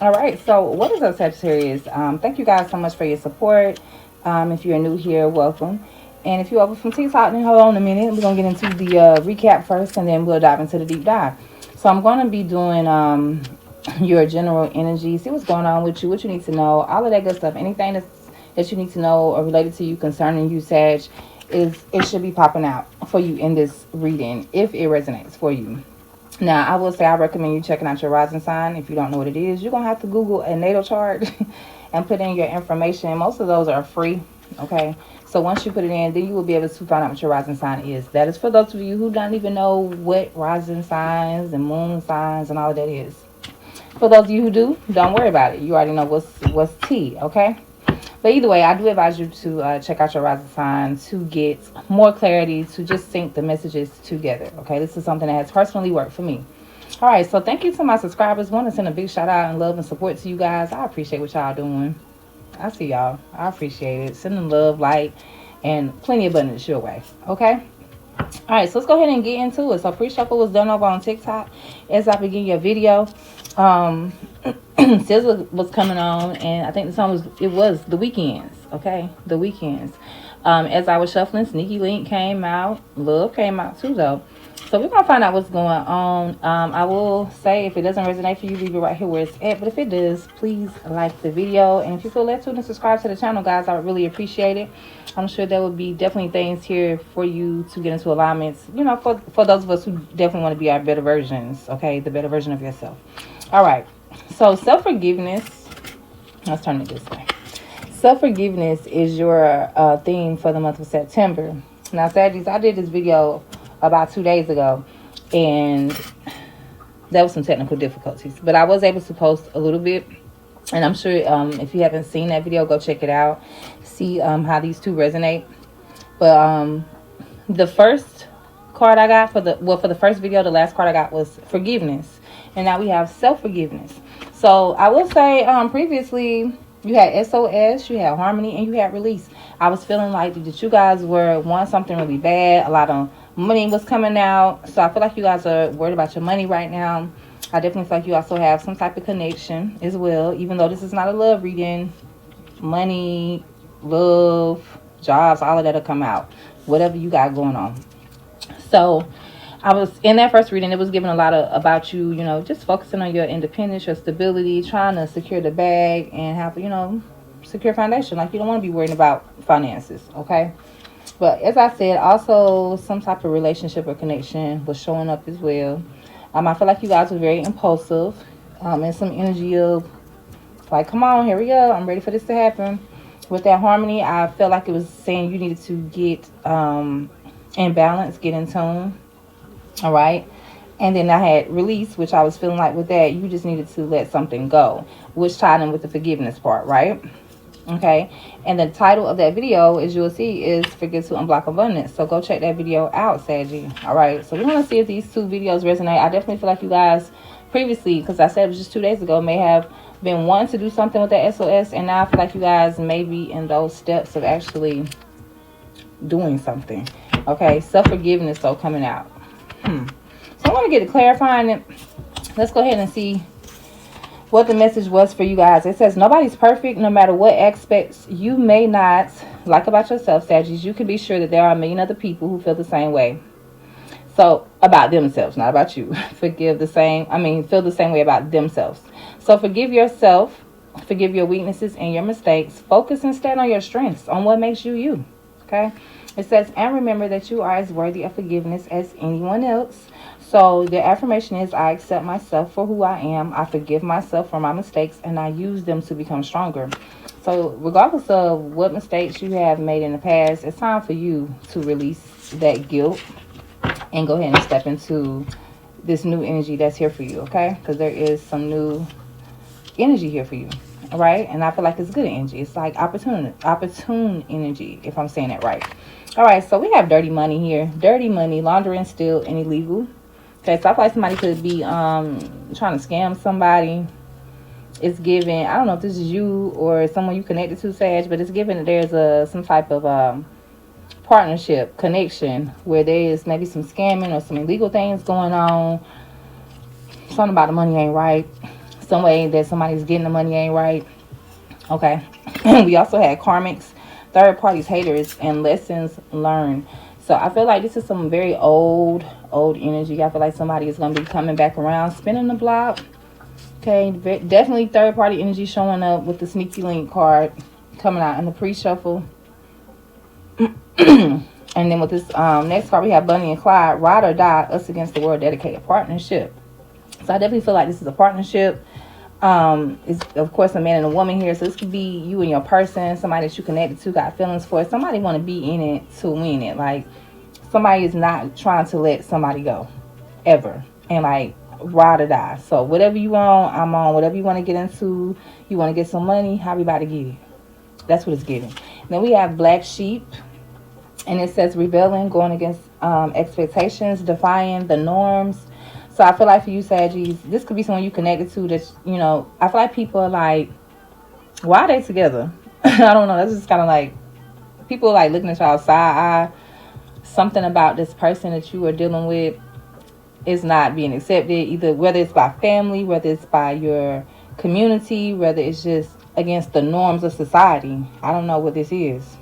All right, so what is up, Sagittarius? Thank you guys so much for your support. If you're new here, welcome. And if you're over from TikTok, then hold on a minute. We're going to get into the recap first, and then we'll dive into the deep dive. So I'm going to be doing your general energy, see what's going on with you, what you need to know, all of that good stuff. Anything that you need to know or related to you concerning you, Sag, it should be popping out for you in this reading if it resonates for you. Now, I will say I recommend you checking out your rising sign. If you don't know what it is, you're going to have to Google a natal chart and put in your information. Most of those are free, okay? So once you put it in, then you will be able to find out what your rising sign is. That is for those of you who don't even know what rising signs and moon signs and all of that is. For those of you who do, don't worry about it. You already know what's T, okay? But either way, I do advise you to check out your rising sign to get more clarity, to just sync the messages together. Okay, this is something that has personally worked for me. All right, so thank you to my subscribers. Want to send a big shout out and love and support to you guys. I appreciate what y'all doing. I see y'all. I appreciate it. Sending love, light, and plenty of abundance your way. Okay. All right, so let's go ahead and get into it. So pre-shuffle was done over on TikTok. As I begin your video, Sizzle was coming on, and I think the song was The Weekends. Okay, The Weekends. As I was shuffling, Sneaky Link came out. Love came out too, though. So we're gonna find out what's going on. I will say if it doesn't resonate for you, leave it right here where it's at. But if it does, please like the video, and if you feel led to, then subscribe to the channel, guys. I would really appreciate it. I'm sure there will be definitely things here for you to get into alignments. You know, for those of us who definitely want to be our better versions. Okay, the better version of yourself. All right. So self-forgiveness. Let's turn it this way. Self-forgiveness is your theme for the month of September. Now, Saggies, I did this video about 2 days ago, and there was some technical difficulties, but I was able to post a little bit, and I'm sure if you haven't seen that video, go check it out, see how these two resonate. But the first card I got for the first video, the last card I got was forgiveness, and now we have self-forgiveness. So I will say previously you had SOS, you had harmony, and you had release. I was feeling like that you guys were wanting something really bad. A lot of money was coming out. So I feel like you guys are worried about your money right now. I definitely feel like you also have some type of connection as well. Even though this is not a love reading, money, love, jobs, all of that will come out. Whatever you got going on. So I was in that first reading, it was giving a lot about you, you know, just focusing on your independence, your stability, trying to secure the bag and have, you know, secure foundation. Like, you don't want to be worrying about finances, okay? But as I said, also some type of relationship or connection was showing up as well. I feel like you guys were very impulsive, and some energy of like, come on, here we go, I'm ready for this to happen. With that harmony, I felt like it was saying you needed to get in balance, get in tune. All right. And then I had release, which I was feeling like with that, you just needed to let something go, which tied in with the forgiveness part, right? Okay. And the title of that video, as you'll see, is Forget to Unblock Abundance. So go check that video out, Saggy. All right. So we're going to see if these two videos resonate. I definitely feel like you guys previously, because I said it was just 2 days ago, may have been wanting to do something with that SOS. And now I feel like you guys may be in those steps of actually doing something. Okay. Self-forgiveness, so coming out. So I want to get to clarifying it. Let's go ahead and see what the message was for you guys. It says, nobody's perfect, no matter what aspects you may not like about yourself, Saggies. You can be sure that there are a million other people who feel the same way. So, about themselves, not about you. Feel the same way about themselves. So forgive yourself, forgive your weaknesses and your mistakes. Focus and stand on your strengths, on what makes you you. Okay? It says, and remember that you are as worthy of forgiveness as anyone else. So the affirmation is, I accept myself for who I am. I forgive myself for my mistakes, and I use them to become stronger. So regardless of what mistakes you have made in the past, it's time for you to release that guilt and go ahead and step into this new energy that's here for you, okay? Because there is some new energy here for you, all right? And I feel like it's good energy. It's like opportune energy, if I'm saying that right. All right, so we have dirty money here. Dirty money, laundering, steal, and illegal. Okay, so I feel like somebody could be trying to scam somebody. It's given, I don't know if this is you or someone you connected to, Sag, but it's given that there's some type of partnership, connection, where there is maybe some scamming or some illegal things going on. Something about the money ain't right. some way that somebody's getting the money ain't right. Okay. We also had karmics, third parties, haters, and lessons learned. So I feel like this is some very old energy. I feel like somebody is going to be coming back around, spinning the block. Okay, definitely third party energy showing up with the sneaky link card coming out in the pre-shuffle. And then with this next card, we have Bunny and Clyde, ride or die, us against the world, dedicated partnership. So I definitely feel like this is a partnership. It's of course a man and a woman here, so this could be you and your person, somebody that you connected to, got feelings for. Somebody want to be in it to win it. Like somebody is not trying to let somebody go ever, and like ride or die. So whatever you want, I'm on. Whatever you want to get into, you want to get some money, how we about to get it? That's what it's giving. Then we have Black Sheep. And it says rebelling, going against expectations, defying the norms. So I feel like for you, Saggies, this could be someone you connected to that, you know, I feel like people are like, why are they together? I don't know. That's just kind of like, people are like looking at y'all side eye. Something about this person that you are dealing with is not being accepted, either whether it's by family, whether it's by your community, whether it's just against the norms of society. I don't know what this is.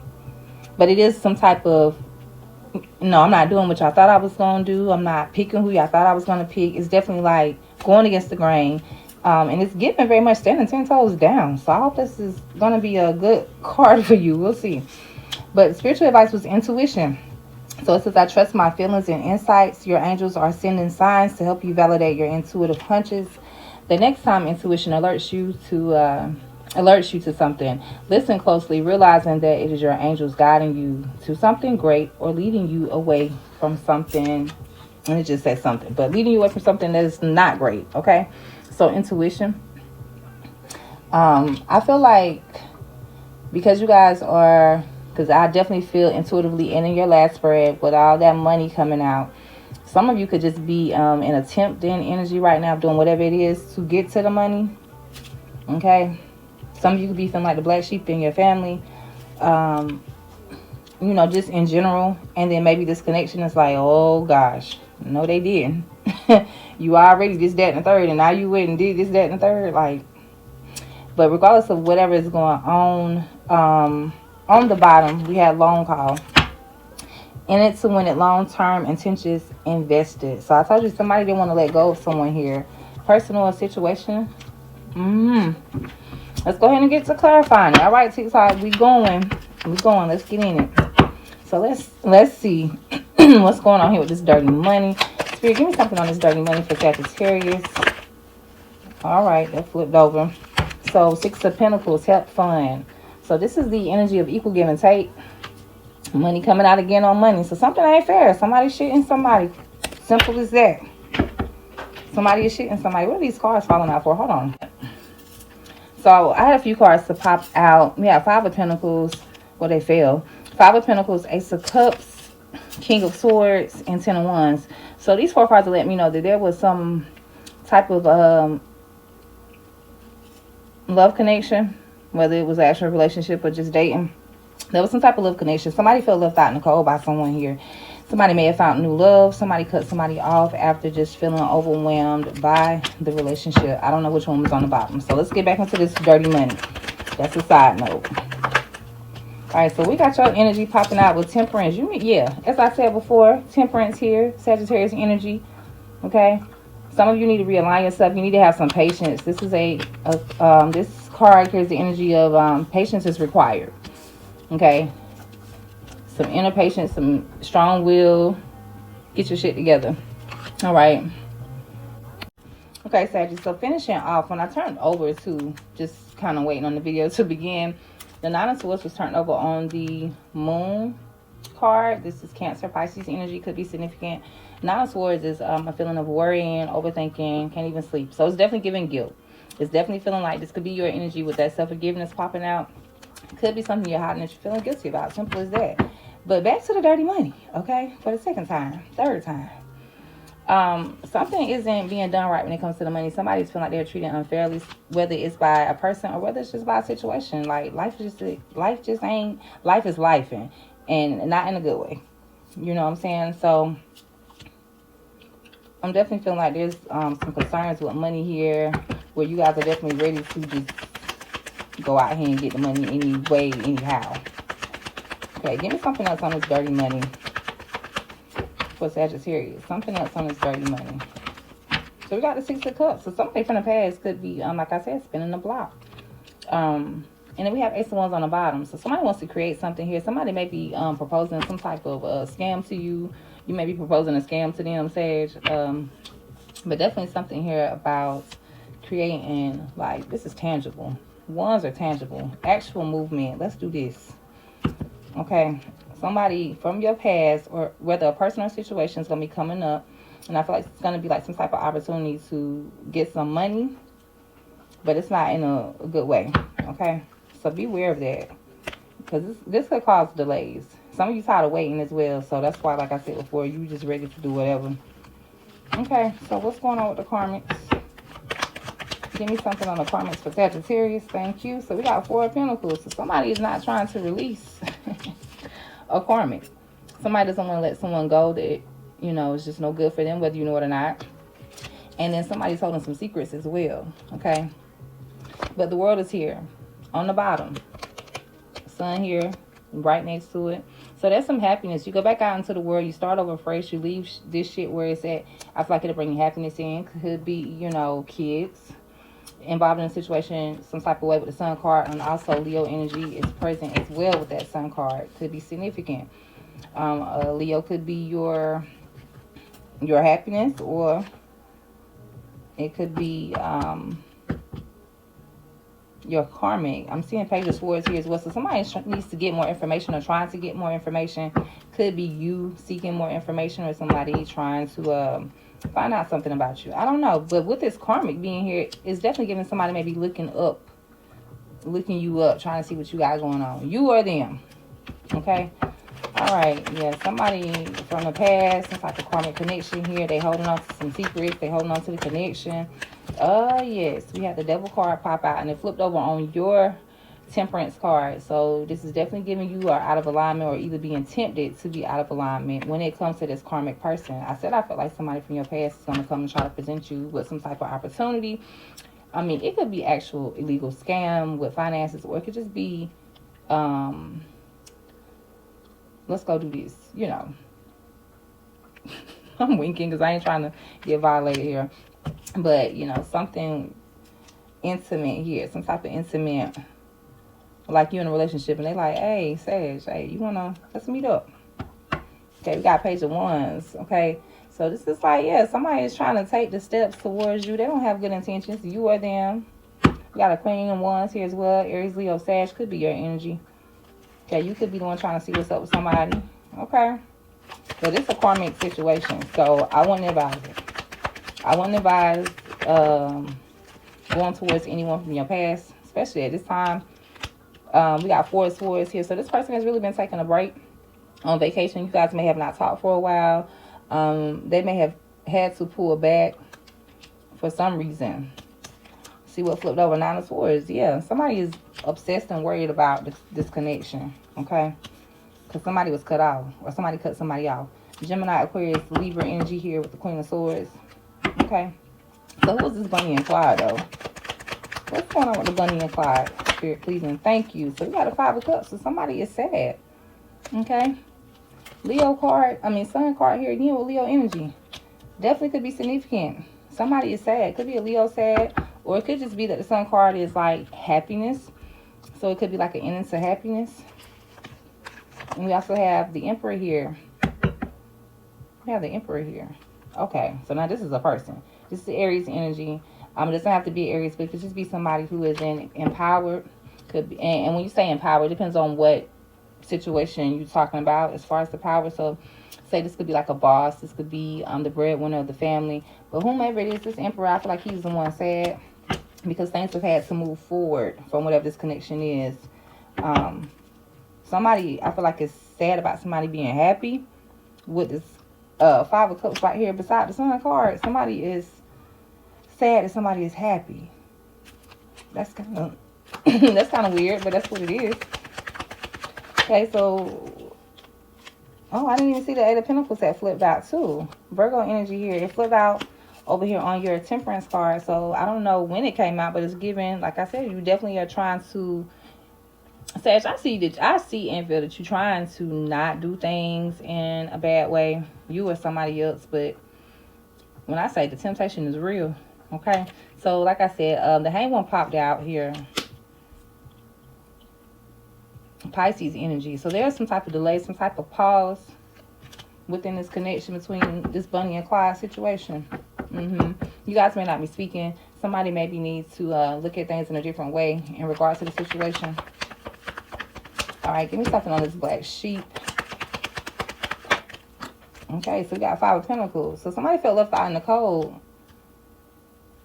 But it is some type of, no, I'm not doing what y'all thought I was going to do. I'm not picking who y'all thought I was going to pick. It's definitely like going against the grain. And it's giving very much standing 10 toes down. So I hope this is going to be a good card for you. We'll see. But spiritual advice was intuition. So it says, I trust my feelings and insights. Your angels are sending signs to help you validate your intuitive hunches. The next time intuition alerts you to something, listen closely, realizing that it is your angels guiding you to something great or leading you away from something. And it just says something, but leading you away from something that is not great. Okay, so intuition. I feel like because you guys are, because I definitely feel intuitively, and in your last spread with all that money coming out, some of you could just be in attempting energy right now, doing whatever it is to get to the money. Okay. Some of you could be feeling like the black sheep in your family, you know, just in general. And then maybe this connection is like, oh, gosh, no, they didn't. You already this, that, and the third, and now you went and did this, that, and the third. Like, but regardless of whatever is going on the bottom, we had loan call. In it to win it, long-term intentions invested. So I told you somebody didn't want to let go of someone here. Personal situation. Let's go ahead and get to clarifying it. All right, TikTok, we going. Let's get in it. So let's see what's going on here with this dirty money. Spirit, give me something on this dirty money for Sagittarius. All right, that flipped over. So 6 of Pentacles, help fund. So this is the energy of equal give and take. Money coming out again on money. So something ain't fair. Somebody shitting somebody. Simple as that. Somebody is shitting somebody. What are these cards falling out for? Hold on. So I had a few cards to pop out. We have 5 of Pentacles. Well, they fell. 5 of Pentacles, Ace of Cups, King of Swords, and 10 of Wands. So these 4 cards will let me know that there was some type of love connection, whether it was an actual relationship or just dating. There was some type of love connection. Somebody felt left out in the cold by someone here. Somebody may have found new love. Somebody cut somebody off after just feeling overwhelmed by the relationship. I don't know which one was on the bottom. So let's get back into this dirty money. That's a side note. All right, so we got your energy popping out with temperance. Yeah, as I said before, temperance here, Sagittarius energy. Okay, some of you need to realign yourself. You need to have some patience. This is this card carries the energy of patience is required. Okay, some inner patience, some strong will. Get your shit together. All right. Okay, Sagittarius. So finishing off, when I turned over to just kind of waiting on the video to begin, the 9 of Swords was turned over on the Moon card. This is Cancer, Pisces energy, could be significant. 9 of Swords is a feeling of worrying, overthinking, can't even sleep. So it's definitely giving guilt. It's definitely feeling like this could be your energy with that self-forgiveness popping out. Could be something you're hiding that you're feeling guilty about. Simple as that. But back to the dirty money, okay? For the second time, third time. Something isn't being done right when it comes to the money. Somebody's feeling like they're treated unfairly, whether it's by a person or whether it's just by a situation. Like life is life and not in a good way. You know what I'm saying? So I'm definitely feeling like there's some concerns with money here, where you guys are definitely ready to just go out here and get the money anyway, anyhow. Okay, give me something else on this dirty money for Sagittarius. Something else on this dirty money. So we got the Six of Cups. So somebody from the past could be, like I said, spinning the block. And then we have Ace of Wands on the bottom. So somebody wants to create something here. Somebody may be proposing some type of scam to you. You may be proposing a scam to them, Sag. But definitely something here about creating, like, this is tangible. Wands are tangible. Actual movement. Let's do this. Okay. Somebody from your past, or whether a personal situation is going to be coming up. And I feel like it's going to be like some type of opportunity to get some money. But it's not in a good way. Okay. So be aware of that. Because this could cause delays. Some of you tired of waiting as well. So that's why, like I said before, you just ready to do whatever. Okay. So what's going on with the karmics? Give me something on the karmics for Sagittarius. Thank you. So we got 4 of Pentacles. So somebody is not trying to release a karmic. Somebody doesn't want to let someone go that, you know, it's just no good for them, whether you know it or not. And then somebody's holding some secrets as well. Okay. But the world is here. On the bottom. Sun here. Right next to it. So there's some happiness. You go back out into the world. You start over fresh. You leave this shit where it's at. I feel like it'll bring happiness in. Could be, you know, kids involved in a situation some type of way with the Sun card. And also Leo energy is present as well with that Sun card. Could be significant. Leo could be your happiness, or it could be your karmic. I'm seeing Page of Swords here as well. So somebody needs to get more information, or trying to get more information. Could be you seeking more information, or somebody trying to find out something about you. I don't know. But with this karmic being here, it's definitely giving somebody maybe looking you up, trying to see what you got going on. You or them. Okay. All right. Yeah. Somebody from the past, it's like a karmic connection here. They holding on to some secrets. They holding on to the connection. Yes. We had the Devil card pop out, and it flipped over on your Temperance card. So this is definitely giving you are out of alignment, or either being tempted to be out of alignment when it comes to this karmic person. I said I felt like somebody from your past is going to come and try to present you with some type of opportunity. I mean, it could be actual illegal scam with finances, or it could just be let's go do this, you know. I'm winking because I ain't trying to get violated here. But, you know, something intimate here. Some type of intimate, like you in a relationship and they like, hey, Sage, hey, you wanna, let's meet up. Okay, we got Page of Wands. Okay, so this is like, yeah, somebody is trying to take the steps towards you. They don't have good intentions. You or them. We got a Queen of Wands here as well. Aries, Leo, Sag could be your energy. Okay, you could be the one trying to see what's up with somebody. Okay, but it's a karmic situation, so I wouldn't advise it. I wouldn't advise going towards anyone from your past, especially at this time. We got 4 of Swords here. So this person has really been taking a break on vacation. You guys may have not talked for a while. They may have had to pull back for some reason. See what flipped over? 9 of Swords. Yeah, somebody is obsessed and worried about this connection. Okay? Because somebody was cut off. Or somebody cut somebody off. Gemini, Aquarius, Libra energy here with the Queen of Swords. Okay? So who is this Bunny and Clyde, though? What's going on with the Bunny and Clyde? Spirit, please and thank you. So we got a 5 of Cups. So somebody is sad. Okay? Leo card. I mean, Sun card here again with Leo energy. Definitely could be significant. Somebody is sad. Could be a Leo sad. Or it could just be that the Sun card is like happiness. So it could be like an ending to happiness. And we also have the Emperor here. We have the Emperor here. Okay. So now this is a person. This is Aries energy. It doesn't have to be Aries, but it could just be somebody who is empowered. Could be, and when you say empowered, it depends on what situation you're talking about as far as the power. So say this could be like a boss. This could be the breadwinner of the family. But whomever it is, this Emperor, I feel like he's the one sad because things have had to move forward from whatever this connection is. Somebody, I feel like, is sad about somebody being happy with this 5 of Cups right here beside the Sun card. Somebody is sad that somebody is happy. That's kind of that's kind of weird, but that's what it is. Okay, so I didn't even see the 8 of Pentacles that flipped out too. Virgo energy here. It flipped out over here on your temperance card. So I don't know when it came out, but it's given, like I said, you definitely are trying to, Sage, I see and feel that you're trying to not do things in a bad way, you or somebody else. But when I say the temptation is real, okay? So like I said, the hang one popped out here. Pisces energy. So there's some type of delay, some type of pause within this connection between this Bunny and Clyde situation. You guys may not be speaking. Somebody maybe needs to look at things in a different way in regards to the situation. All right, give me something on this black sheep. Okay, so we got 5 of Pentacles. So somebody felt left out in the cold.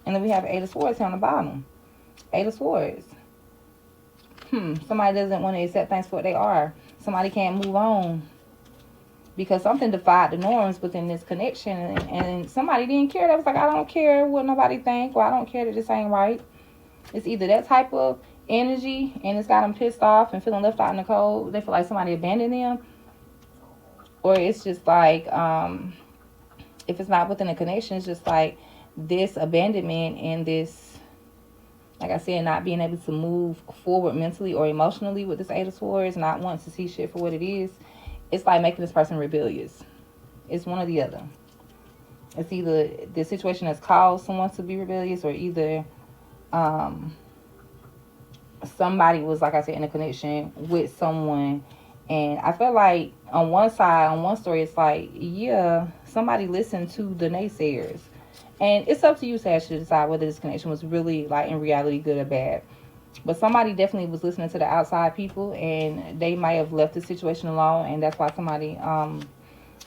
And then we have 8 of Swords here on the bottom. 8 of Swords. Somebody doesn't want to accept things for what they are. Somebody can't move on because something defied the norms within this connection, and somebody didn't care. That was like, I don't care what nobody think, or I don't care that this ain't right. It's either that type of energy, and it's got them pissed off and feeling left out in the cold. They feel like somebody abandoned them, or it's just like, if it's not within a connection, it's just like this abandonment and this, like I said, not being able to move forward mentally or emotionally with this 8 of Swords, not wanting to see shit for what it is. It's like making this person rebellious. It's one or the other. It's either the situation has caused someone to be rebellious, or either somebody was, like I said, in a connection with someone. And I feel like on one side, on one story, it's like, yeah, somebody listened to the naysayers. And it's up to you, Sag, to decide whether this connection was really, like, in reality, good or bad. But somebody definitely was listening to the outside people, and they might have left the situation alone, and that's why somebody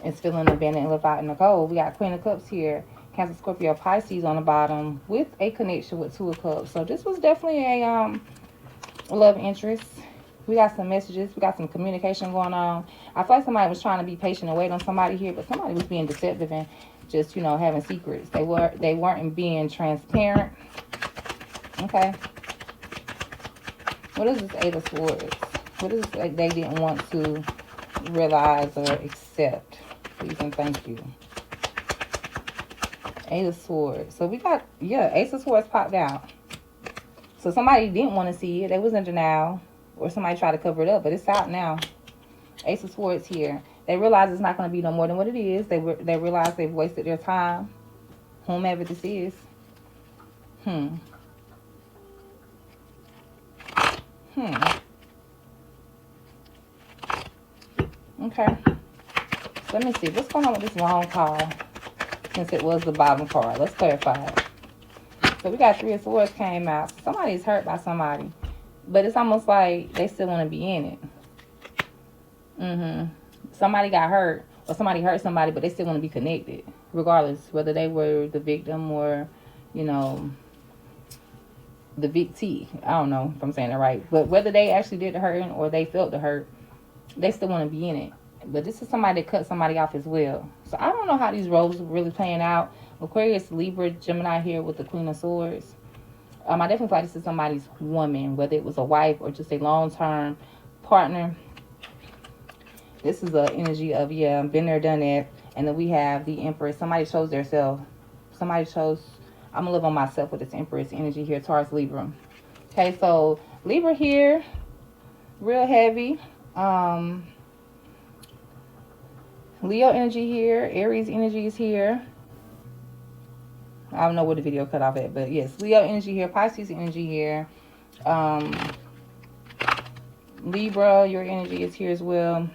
is feeling abandoned and left out in the cold. We got Queen of Cups here, Cancer, Scorpio, Pisces on the bottom, with a connection with 2 of Cups. So this was definitely a love interest. We got some messages. We got some communication going on. I feel like somebody was trying to be patient and wait on somebody here, but somebody was being deceptive and just, you know, having secrets. They weren't being transparent. Okay. What is this 8 of Swords? What is it they didn't want to realize or accept? Please and thank you. 8 of Swords. So we got, yeah, Ace of Swords popped out. So somebody didn't want to see it. They was in denial. Or somebody tried to cover it up, but it's out now. Ace of Swords here. They realize it's not going to be no more than what it is. They realize they've wasted their time. Whomever this is. Okay. So let me see. What's going on with this long card? Since it was the bottom card. Let's clarify it. So we got 3 of Swords came out. Somebody's hurt by somebody. But it's almost like they still want to be in it. Somebody got hurt, or somebody hurt somebody, but they still want to be connected, regardless whether they were the victim or, you know, the victee. I don't know if I'm saying it right, but whether they actually did the hurting or they felt the hurt, they still want to be in it. But this is somebody that cut somebody off as well. So I don't know how these roles are really playing out. Aquarius, Libra, Gemini here with the Queen of Swords. I definitely feel like this is somebody's woman, whether it was a wife or just a long-term partner. This is the energy of, yeah, been there, done that. And then we have the Empress. Somebody chose their self. Somebody chose, I'm going to live on myself with this Empress energy here, Taurus, Libra. Okay, so Libra here, real heavy. Leo energy here. Aries energy is here. I don't know where the video cut off at, but yes, Leo energy here, Pisces energy here. Libra, your energy is here as well.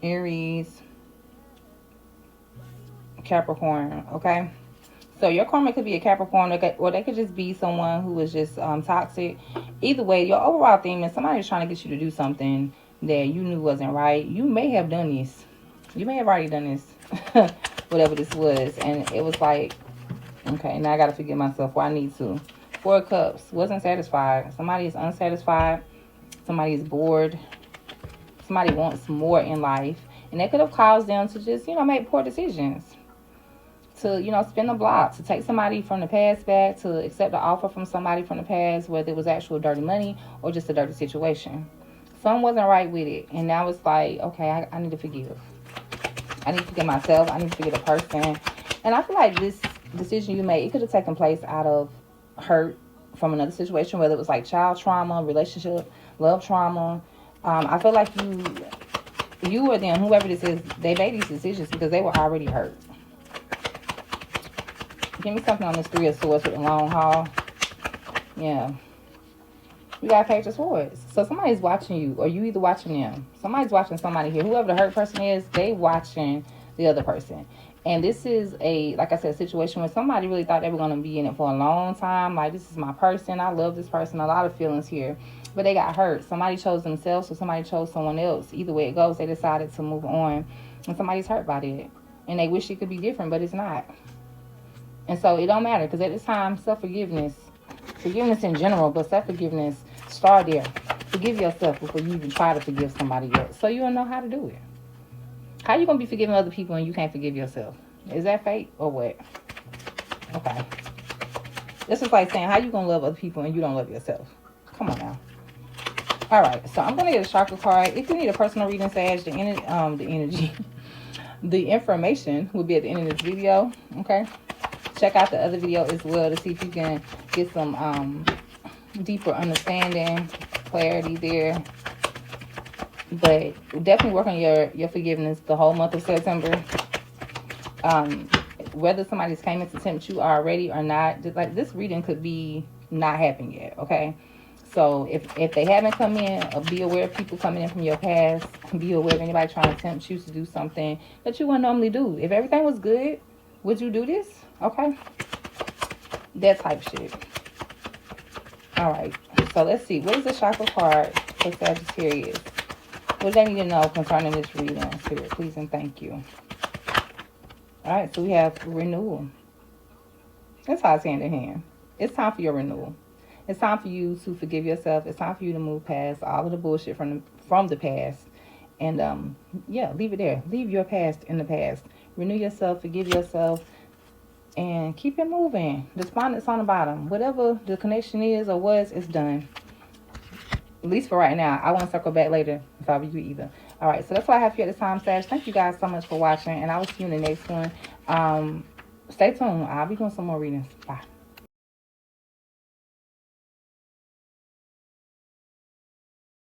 Aries, Capricorn, okay? So your karma could be a Capricorn, or they could just be someone who is just toxic. Either way, your overall theme is somebody is trying to get you to do something that you knew wasn't right. You may have done this. You may have already done this. Whatever this was. And it was like, okay, now I got to forgive myself where I need to. 4 of Cups. Wasn't satisfied. Somebody is unsatisfied. Somebody is bored. Somebody wants more in life. And that could have caused them to just, you know, make poor decisions. To, you know, spin the block. To take somebody from the past back. To accept the offer from somebody from the past. Whether it was actual dirty money or just a dirty situation. Something wasn't right with it. And now it's like, okay, I need to forgive. I need to forgive myself. I need to forgive a person. And I feel like this decision you made, it could have taken place out of hurt from another situation, whether it was like child trauma, relationship, love trauma. I feel like you or them, whoever this is, they made these decisions because they were already hurt. Give me something on this Three of Swords with a long haul. Yeah. We got Page of Swords. So somebody's watching you, or you either watching them. Somebody's watching somebody here. Whoever the hurt person is, they watching the other person. And this is like I said, a situation where somebody really thought they were going to be in it for a long time. Like, this is my person. I love this person. A lot of feelings here. But they got hurt. Somebody chose themselves or somebody chose someone else. Either way it goes, they decided to move on. And somebody's hurt by that. And they wish it could be different, but it's not. And so it don't matter. Because at this time, forgiveness in general, but self-forgiveness, start there. Forgive yourself before you even try to forgive somebody else. So you'll know how to do it. How you going to be forgiving other people and you can't forgive yourself? Is that fate or what? Okay. This is like saying, how you going to love other people and you don't love yourself? Come on now. All right. So I'm going to get a chakra card. If you need a personal reading, Sag, the energy, the information will be at the end of this video. Okay. Check out the other video as well to see if you can get some deeper understanding, clarity there. But definitely work on your forgiveness the whole month of September. Whether somebody's came in to tempt you already or not, just like this reading could be not happening yet, okay? So if they haven't come in, be aware of people coming in from your past. Be aware of anybody trying to tempt you to do something that you wouldn't normally do. If everything was good, would you do this? Okay? That type shit. All right. So let's see. What is the chakra card for Sagittarius? What do they need to know concerning this reading? Spirit, please and thank you. All right. So we have renewal. That's how it's hand in hand. It's time for your renewal. It's time for you to forgive yourself. It's time for you to move past all of the bullshit from the past. And, yeah, leave it there. Leave your past in the past. Renew yourself. Forgive yourself. And keep it moving. Despondence on the bottom. Whatever the connection is or was, it's done. At least for right now. I won't circle back later if I were you either. All right. So that's what I have for you at this time, Sag. Thank you guys so much for watching. And I will see you in the next one. Stay tuned. I'll be doing some more readings. Bye.